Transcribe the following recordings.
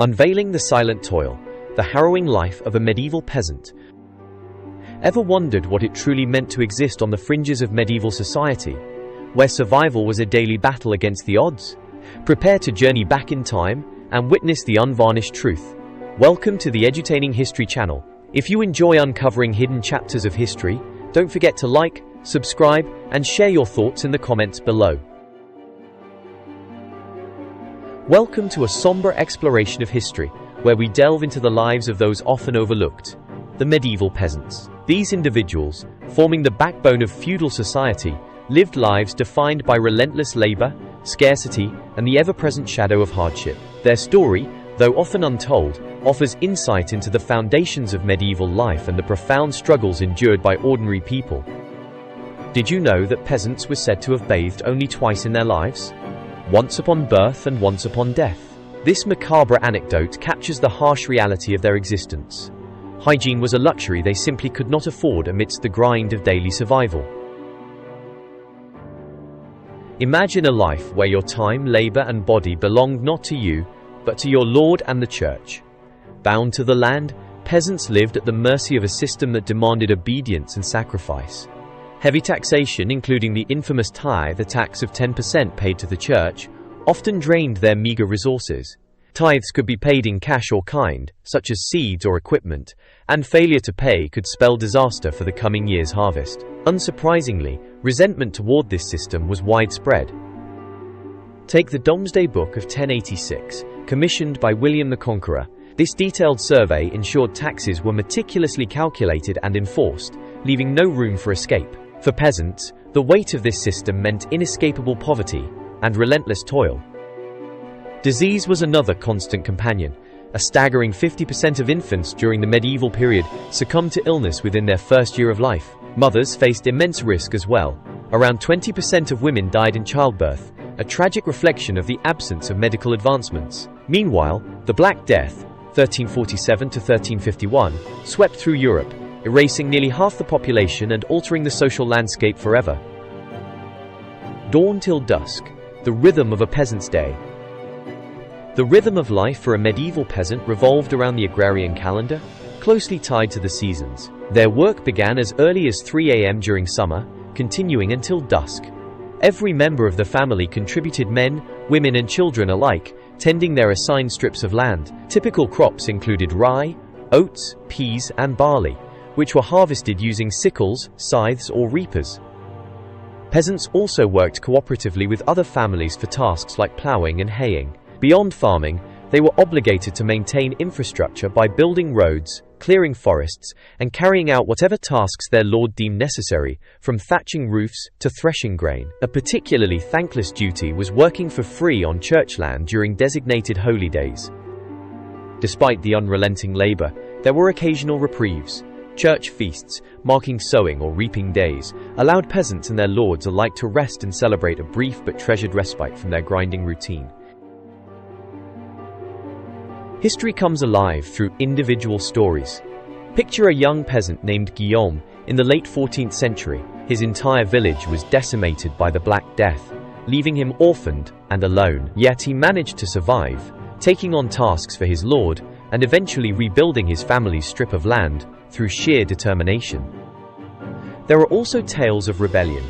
Unveiling the silent toil, the harrowing life of a medieval peasant. Ever wondered what it truly meant to exist on the fringes of medieval society, where survival was a daily battle against the odds? Prepare to journey back in time and witness the unvarnished truth. Welcome to the Edutaining History channel. If you enjoy uncovering hidden chapters of history, don't forget to like, subscribe, and share your thoughts in the comments below. Welcome to a somber exploration of history, where we delve into the lives of those often overlooked, the medieval peasants. These individuals, forming the backbone of feudal society, lived lives defined by relentless labor, scarcity, and the ever-present shadow of hardship. Their story, though often untold, offers insight into the foundations of medieval life and the profound struggles endured by ordinary people. Did you know that peasants were said to have bathed only twice in their lives? Once upon birth and once upon death. This macabre anecdote captures the harsh reality of their existence. Hygiene was a luxury they simply could not afford amidst the grind of daily survival. Imagine a life where your time, labor, and body belonged not to you, but to your Lord and the Church. Bound to the land, peasants lived at the mercy of a system that demanded obedience and sacrifice. Heavy taxation, including the infamous tithe, a tax of 10% paid to the church, often drained their meager resources. Tithes could be paid in cash or kind, such as seeds or equipment, and failure to pay could spell disaster for the coming year's harvest. Unsurprisingly, resentment toward this system was widespread. Take the Domesday Book of 1086, commissioned by William the Conqueror. This detailed survey ensured taxes were meticulously calculated and enforced, leaving no room for escape. For peasants, the weight of this system meant inescapable poverty and relentless toil. Disease was another constant companion. A staggering 50% of infants during the medieval period succumbed to illness within their first year of life. Mothers faced immense risk as well. Around 20% of women died in childbirth, a tragic reflection of the absence of medical advancements. Meanwhile, the Black Death, 1347 to 1351, swept through Europe, erasing nearly half the population and altering the social landscape forever. Dawn till dusk, the rhythm of a peasant's day. The rhythm of life for a medieval peasant revolved around the agrarian calendar, closely tied to the seasons. Their work began as early as 3 a.m. during summer, continuing until dusk. Every member of the family contributed, men, women, and children alike, tending their assigned strips of land. Typical crops included rye, oats, peas, and barley, which were harvested using sickles, scythes, or reapers. Peasants also worked cooperatively with other families for tasks like plowing and haying. Beyond farming, they were obligated to maintain infrastructure by building roads, clearing forests, and carrying out whatever tasks their lord deemed necessary, from thatching roofs to threshing grain. A particularly thankless duty was working for free on church land during designated holy days. Despite the unrelenting labor, there were occasional reprieves. Church feasts, marking sowing or reaping days, allowed peasants and their lords alike to rest and celebrate a brief but treasured respite from their grinding routine. History comes alive through individual stories. Picture a young peasant named Guillaume. In the late 14th century, his entire village was decimated by the Black Death, leaving him orphaned and alone. Yet he managed to survive, taking on tasks for his lord and eventually rebuilding his family's strip of land through sheer determination. There are also tales of rebellion.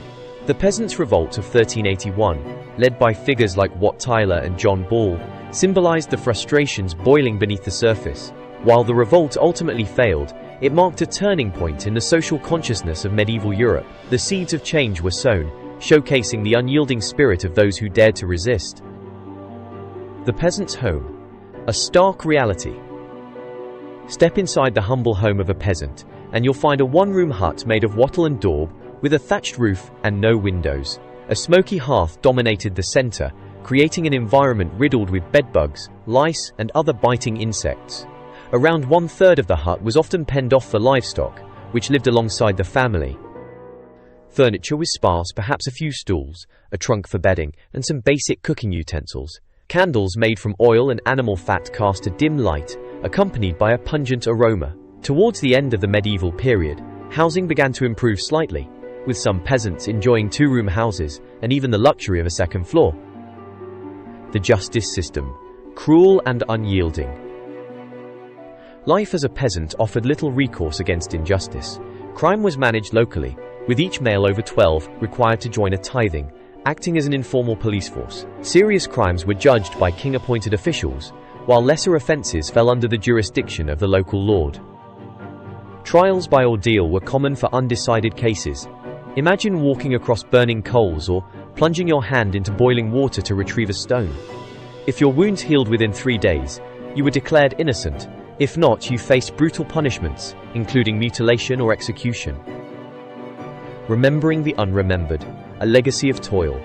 The Peasants' Revolt of 1381, led by figures like Wat Tyler and John Ball, symbolized the frustrations boiling beneath the surface. While the revolt ultimately failed, it marked a turning point in the social consciousness of medieval Europe. The seeds of change were sown, showcasing the unyielding spirit of those who dared to resist. The peasant's home, a stark reality. Step inside the humble home of a peasant, and you'll find a one-room hut made of wattle and daub, with a thatched roof and no windows. A smoky hearth dominated the center, creating an environment riddled with bedbugs, lice, and other biting insects. Around 1/3 of the hut was often penned off for livestock, which lived alongside the family. Furniture was sparse, perhaps a few stools, a trunk for bedding, and some basic cooking utensils. Candles made from oil and animal fat cast a dim light, accompanied by a pungent aroma. Towards the end of the medieval period, housing began to improve slightly, with some peasants enjoying two-room houses and even the luxury of a second floor. The justice system, cruel and unyielding. Life as a peasant offered little recourse against injustice. Crime was managed locally, with each male over 12 required to join a tithing, acting as an informal police force. Serious crimes were judged by king-appointed officials, while lesser offences fell under the jurisdiction of the local lord. Trials by ordeal were common for undecided cases. Imagine walking across burning coals or plunging your hand into boiling water to retrieve a stone. If your wounds healed within 3 days, you were declared innocent. If not, you faced brutal punishments, including mutilation or execution. Remembering the unremembered, a legacy of toil.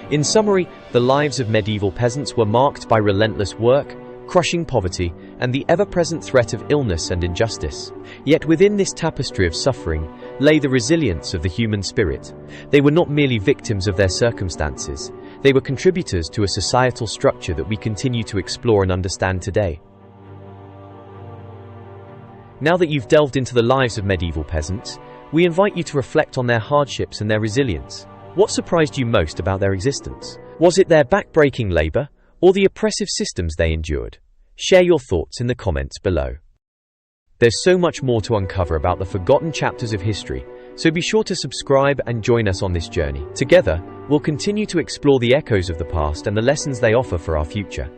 In summary, the lives of medieval peasants were marked by relentless work, crushing poverty, and the ever-present threat of illness and injustice. Yet within this tapestry of suffering lay the resilience of the human spirit. They were not merely victims of their circumstances, they were contributors to a societal structure that we continue to explore and understand today. Now that you've delved into the lives of medieval peasants, we invite you to reflect on their hardships and their resilience. What surprised you most about their existence? Was it their backbreaking labor, or the oppressive systems they endured? Share your thoughts in the comments below. There's so much more to uncover about the forgotten chapters of history, so be sure to subscribe and join us on this journey. Together, we'll continue to explore the echoes of the past and the lessons they offer for our future.